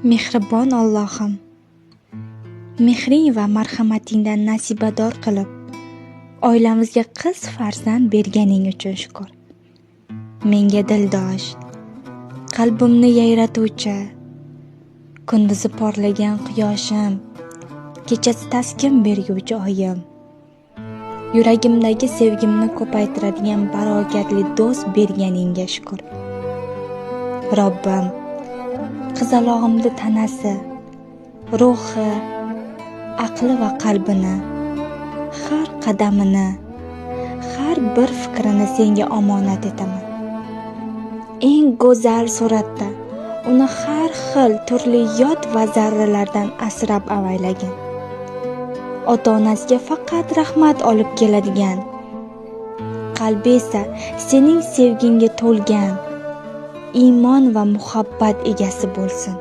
Mehribon Allohim, mehring va marhamatingdan nasibador qilib, oilamizga qiz farzand berganing uchun shukr. Menga dildosh, qalbimni yayratuvchi, kunduzi porlagan quyoshim, kechasi taskin berguvchi oyim, yuragimdagi sevgimni ko'paytiradigan barokatli do'st berganingga shukr. Robbim, qizalog'imni tanasi, ruhi, aqli va qalbini, har qadamini, har bir fikrini senga omonat etaman. Eng go'zal suratda uni har xil turli yot va zarralardan asrab-avaylagin. Ota-onasiga faqat rahmat olib keladigan, qalbi esa sening sevgingga to'lgan, iymon va muhabbat egasi bo'lsin.